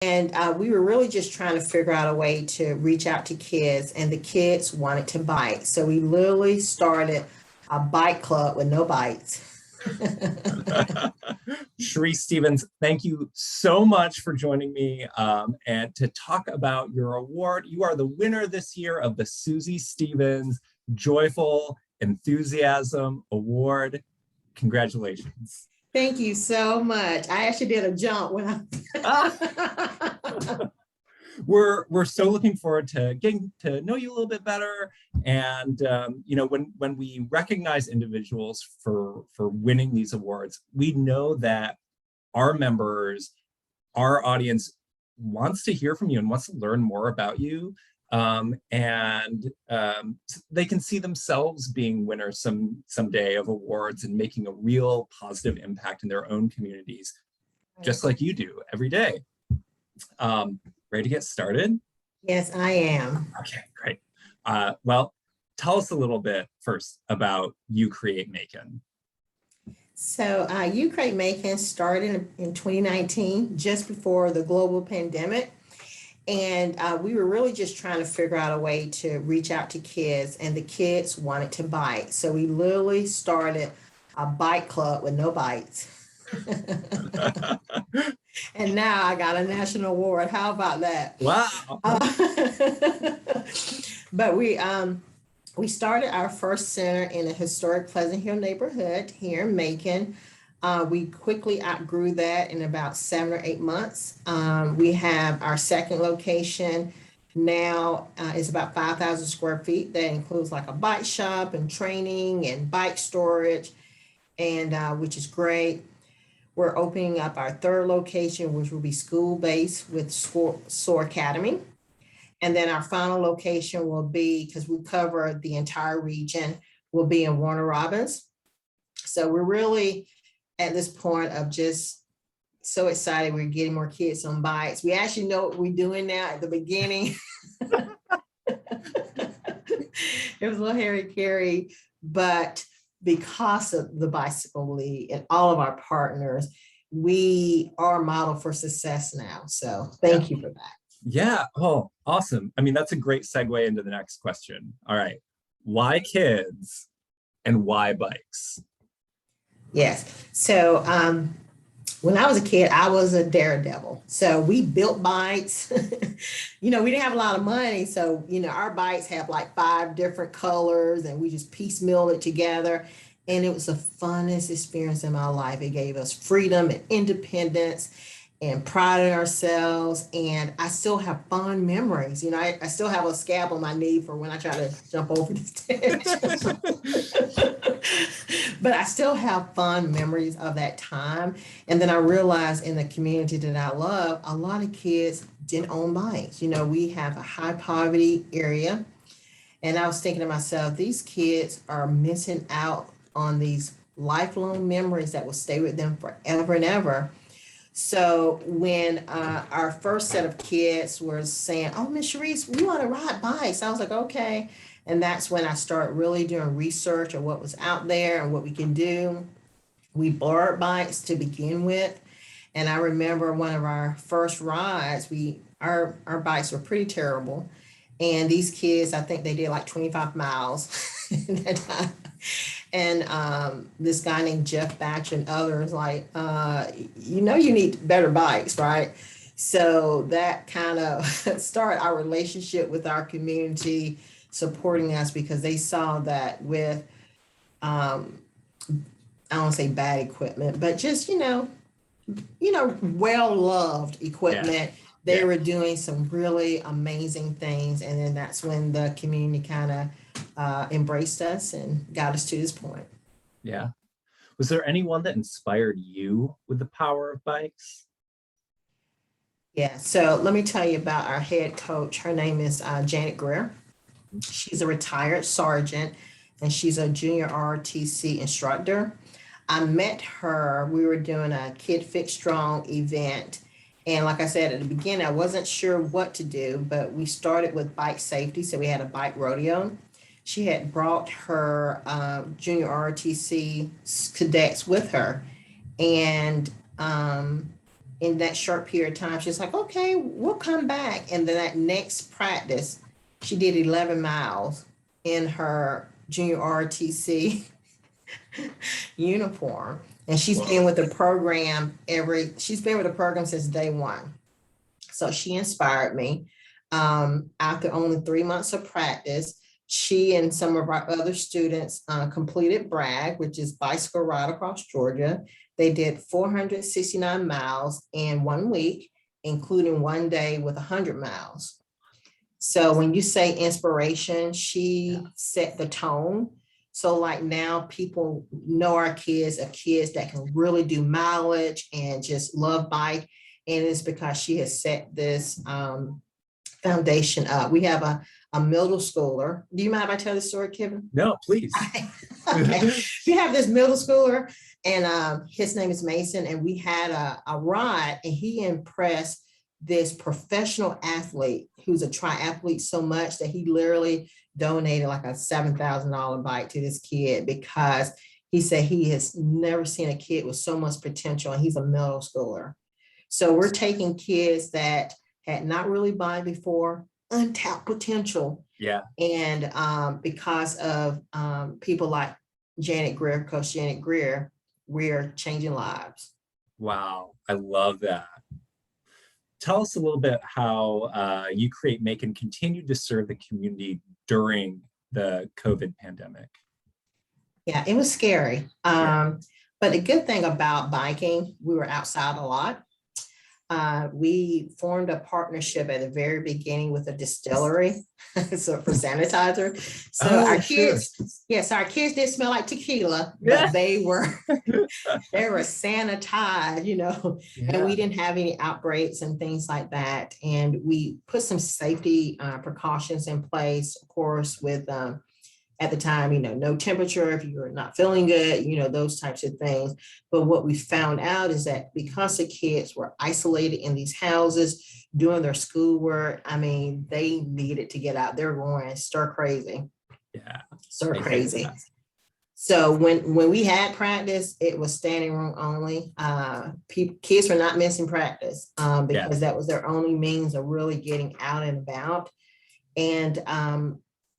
And we were really just trying to figure out a way to reach out to kids, and the kids wanted to bike. So we literally started a bike club with no bikes. Charise Stevens, thank you so much for joining me and to talk about your award. You are the winner this year of the Susie Stevens Joyful Enthusiasm Award. Congratulations. Thank you so much. I actually did a jump when I... We're so looking forward to getting to know you a little bit better. And you know, when we recognize individuals for winning these awards, we know that our members, our audience wants to hear from you and wants to learn more about you. They can see themselves being winners someday of awards and making a real positive impact in their own communities, just like you do every day. Ready to get started? Yes, I am. Okay, great. Well, tell us a little bit first about You Create Macon. So You Create Macon started in 2019, just before the global pandemic. And we were really just trying to figure out a way to reach out to kids, and the kids wanted to bike. So we literally started a bike club with no bikes. And now I got a national award. How about that? Wow. But we started our first center in a historic Pleasant Hill neighborhood here in Macon. We quickly outgrew that in about 7 or 8 months. We have our second location now is about 5,000 square feet. That includes like a bike shop and training and bike storage, and which is great. We're opening up our third location, which will be school-based with SOAR Academy. And then our final location will be, because we cover the entire region, will be in Warner Robins. So we're really at this point of just so excited. We're getting more kids on bikes. We actually know what we're doing now. At the beginning, it was a little hairy-carry, but because of the Bicycle League and all of our partners, we are a model for success now. So thank you for that. Yeah. Oh, awesome. I mean, that's a great segue into the next question. All right. Why kids and why bikes? Yes. So when I was a kid, I was a daredevil. So we built bikes. You know, we didn't have a lot of money. So, you know, our bikes have like 5 different colors, and we just piecemeal it together. And it was the funnest experience in my life. It gave us freedom and independence and pride in ourselves. And I still have fond memories. You know, I still have a scab on my knee for when I try to jump over the ditch. But I still have fond memories of that time. And then I realized in the community that I love, a lot of kids didn't own bikes. You know, we have a high poverty area. And I was thinking to myself, these kids are missing out on these lifelong memories that will stay with them forever and ever. So when our first set of kids were saying, oh, Miss Charise, we want to ride bikes, I was like, okay. And that's when I started really doing research of what was out there and what we can do. We borrowed bikes to begin with. And I remember one of our first rides, our bikes were pretty terrible. And these kids, I think they did like 25 miles. And this guy named Jeff Batch and others like, you know, you need better bikes, right? So that kind of started our relationship with our community, supporting us, because they saw that with, I don't want to say bad equipment, but just, you know, well-loved equipment. They were doing some really amazing things. And then that's when the community kind of embraced us and got us to this point. Yeah. Was there anyone that inspired you with the power of bikes? Yeah. So let me tell you about our head coach. Her name is Janet Greer. She's a retired sergeant, and she's a junior ROTC instructor. I met her, we were doing a Kid Fit Strong event. And like I said, at the beginning, I wasn't sure what to do, but we started with bike safety. So we had a bike rodeo. She had brought her junior ROTC cadets with her. And in that short period of time, she's like, okay, we'll come back. And then that next practice, she did 11 miles in her junior ROTC uniform. And she's been with the program she's been with the program since day one. So she inspired me. After only 3 months of practice, she and some of our other students completed BRAG, which is Bicycle Ride Across Georgia. They did 469 miles in 1 week, including 1 day with 100 miles. So when you say inspiration, she set the tone. So like now people know our kids are kids that can really do mileage and just love bike. And it's because she has set this foundation up. We have a middle schooler. Do you mind if I tell the story, Kevin? No, please. Okay. We have this middle schooler and his name is Mason, and we had a ride and he impressed this professional athlete who's a triathlete so much that he literally donated like a $7,000 bike to this kid because he said he has never seen a kid with so much potential, and he's a middle schooler. So we're taking kids that had not really biked before, untapped potential. Yeah. And because of people like Janet Greer, Coach Janet Greer, we're changing lives. Wow, I love that. Tell us a little bit how You Create Macon continued to serve the community during the COVID pandemic. Yeah, it was scary. But the good thing about biking, we were outside a lot. We formed a partnership at the very beginning with a distillery, so for sanitizer. So our kids, yes, our kids did smell like tequila, but they were sanitized, and we didn't have any outbreaks and things like that. And we put some safety precautions in place, of course, with at the time, no temperature if you're not feeling good, those types of things. But what we found out is that because the kids were isolated in these houses doing their schoolwork, they needed to get out. They're going stir crazy. Yeah. Stir crazy. So when we had practice, it was standing room only. Kids were not missing practice because that was their only means of really getting out and about. And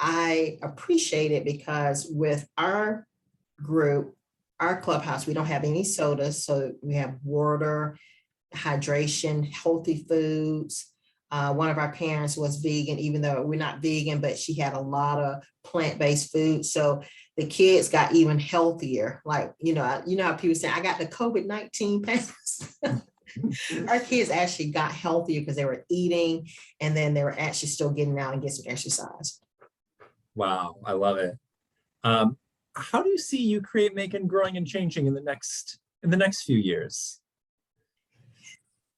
I appreciate it because with our group, our clubhouse, we don't have any sodas. So we have water, hydration, healthy foods. One of our parents was vegan, even though we're not vegan, but she had a lot of plant-based food. So the kids got even healthier. Like, how people say, I got the COVID-19 pampers. Our kids actually got healthier because they were eating, and then they were actually still getting out and get some exercise. Wow, I love it. How do you see You Create Macon growing and changing in the next few years?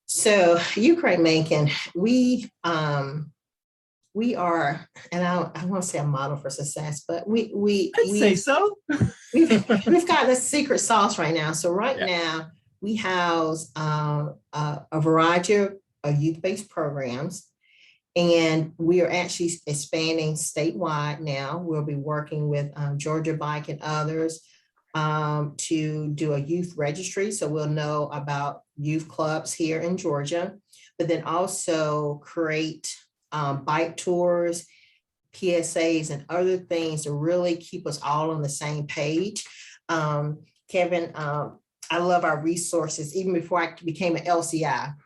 So You Create Macon, we are, and I want to say a model for success, but I'd say so. we've got the secret sauce right now. So now we house a variety of youth-based programs. And we are actually expanding statewide now. We'll be working with Georgia Bike and others to do a youth registry. So we'll know about youth clubs here in Georgia, but then also create bike tours, PSAs, and other things to really keep us all on the same page. Kevin, I love our resources. Even before I became an LCI,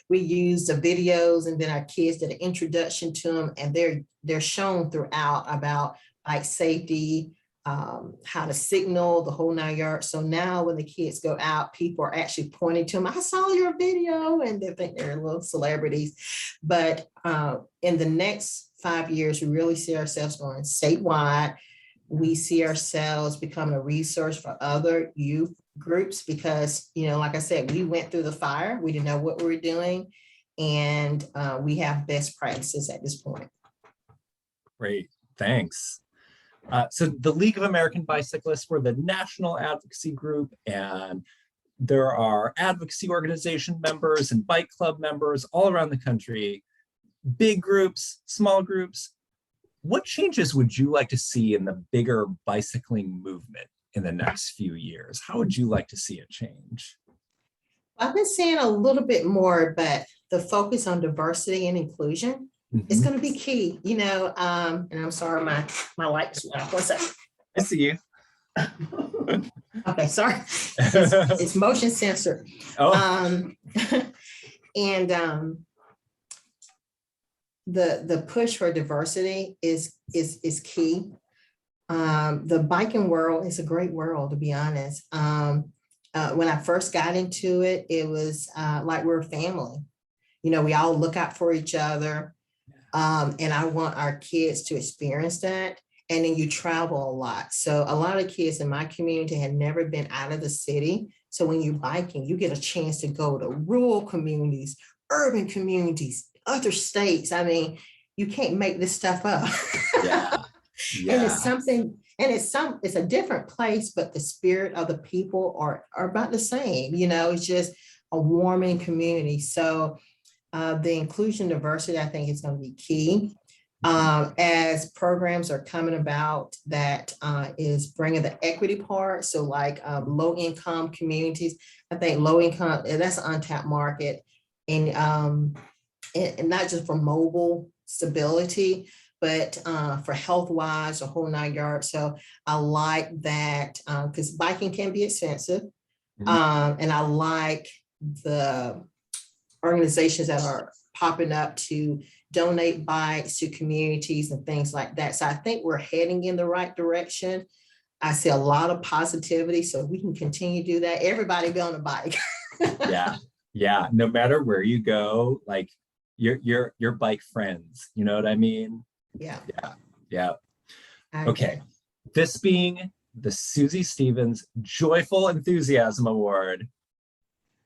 we used the videos, and then our kids did an introduction to them, and they're shown throughout about bike safety, how to signal, the whole 9 yards. So now when the kids go out, people are actually pointing to them, I saw your video, and they think they're little celebrities. But in the next 5 years, we really see ourselves going statewide. We see ourselves becoming a resource for other youth groups because, like I said, we went through the fire. We didn't know what we were doing. And we have best practices at this point. Great, thanks. So the League of American Bicyclists, we're the national advocacy group, and there are advocacy organization members and bike club members all around the country, big groups, small groups. What changes would you like to see in the bigger bicycling movement in the next few years? How would you like to see it change? I've been seeing a little bit more, but the focus on diversity and inclusion is Mhm. going to be key, and I'm sorry, my lights went off. One second. I see you. Okay, sorry. It's motion sensor. Oh, Um, and the push for diversity is key. The biking world is a great world, to be honest. When I first got into it, it was like we're a family. We all look out for each other. And I want our kids to experience that. And then you travel a lot. So a lot of kids in my community had never been out of the city. So when you're biking, you get a chance to go to rural communities, urban communities, other states. I mean, you can't make this stuff up. yeah. And Yeah. it's something, and it's a different place, but the spirit of the people are about the same. It's just a warming community. So the inclusion diversity, I think, is going to be key. As programs are coming about that is bringing the equity part. So like low income communities, I think low income, that's an untapped market. And not just for mobile stability, but for health wise, a whole 9 yards. So I like that because biking can be expensive. And I like the organizations that are popping up to donate bikes to communities and things like that. So I think we're heading in the right direction. I see a lot of positivity, so we can continue to do that. Everybody be on a bike. Yeah. Yeah. No matter where you go, like your bike friends, you know what I mean? Yeah, Yeah. Yeah. I Okay. agree. This being the Susie Stevens Joyful Enthusiasm Award,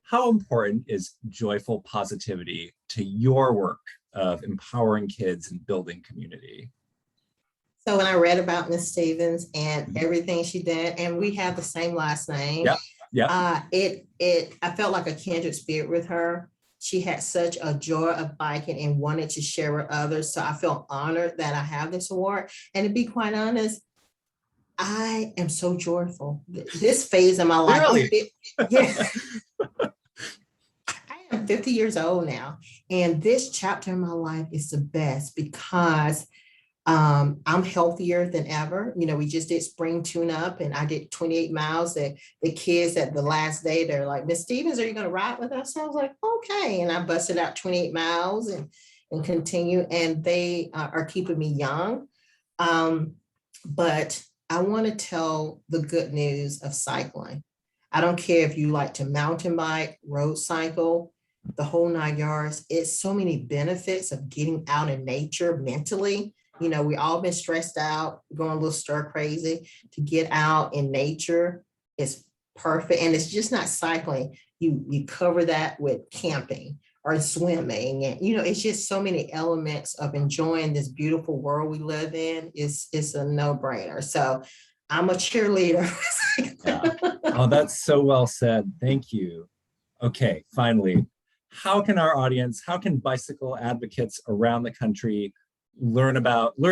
how important is joyful positivity to your work of empowering kids and building community? So when I read about Miss Stevens and Mhm. everything she did, and we have the same last name, Yep. Yep. I felt like a kindred spirit with her. She had such a joy of biking and wanted to share with others. So I feel honored that I have this award. And to be quite honest, I am so joyful. This phase of my life, Really? yeah, I am 50 years old now. And this chapter in my life is the best because I'm healthier than ever. We just did spring tune up and I did 28 miles. The kids at the last day, they're like, Miss Stevens, are you going to ride with us? I was like, okay. And I busted out 28 miles and continue. And they are keeping me young. But I want to tell the good news of cycling. I don't care if you like to mountain bike, road cycle, the whole 9 yards. It's so many benefits of getting out in nature mentally. We all been stressed out, going a little stir crazy. To get out in nature is perfect. And it's just not cycling. You cover that with camping or swimming. And it's just so many elements of enjoying this beautiful world we live in. It's a no-brainer. So I'm a cheerleader. Yeah. Oh, that's so well said. Thank you. Okay, finally, how can bicycle advocates around the country learn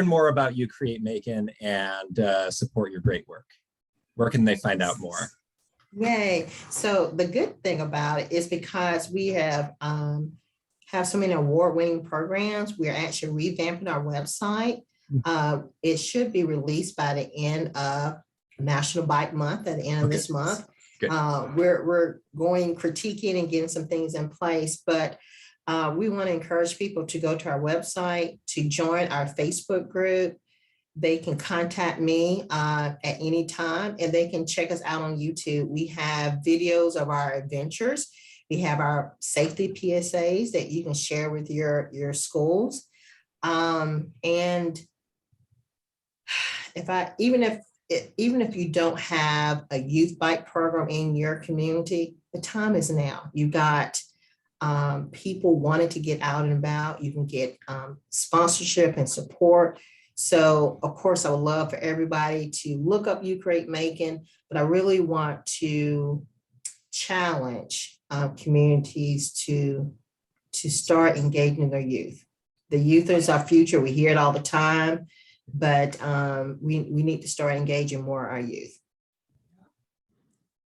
more about you, Create Macon, and support your great work? Where can they find out more? Yay. So the good thing about it is because we have so many award-winning programs, we're actually revamping our website. It should be released by the end of National Bike Month at the end of this month. Good. We're going critiquing and getting some things in place, but we want to encourage people to go to our website, to join our Facebook group. They can contact me at any time and they can check us out on YouTube. We have videos of our adventures. We have our safety PSAs that you can share with your schools. And even if you don't have a youth bike program in your community, the time is now. You got people wanting to get out and about. You can get sponsorship and support. So of course, I would love for everybody to look up You Create Macon, but I really want to challenge communities to start engaging their youth. The youth is our future. We hear it all the time, but we need to start engaging more our youth.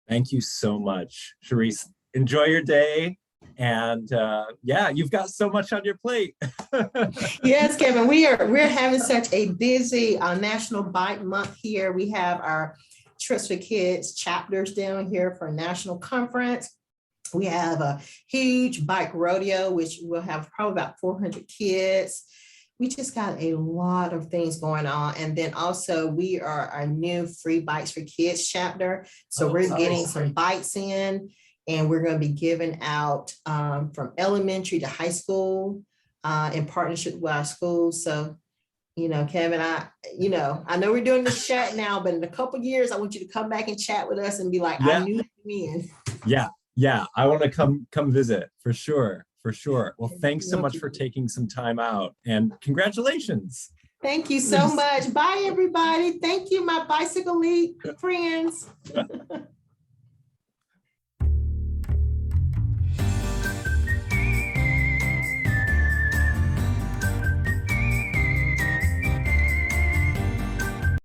Thank you so much, Charise. enjoy your day. And yeah, you've got so much on your plate. Yes, Kevin, we're having such a busy National Bike Month here. We have our Trips for Kids chapters down here for a national conference. We have a huge bike rodeo, which will have probably about 400 kids. We just got a lot of things going on. And then also we are our new Free Bikes for Kids chapter. So we're getting some bikes in, and we're going to be giving out from elementary to high school in partnership with our schools. So, Kevin, I know we're doing this chat now, but in a couple of years, I want you to come back and chat with us and be like, Yeah. I knew you in. Yeah. I want to come visit for sure. Well, thanks so much for to. taking some time out, and congratulations. Thank you so much. Bye, everybody. Thank you, my Bicycle League friends.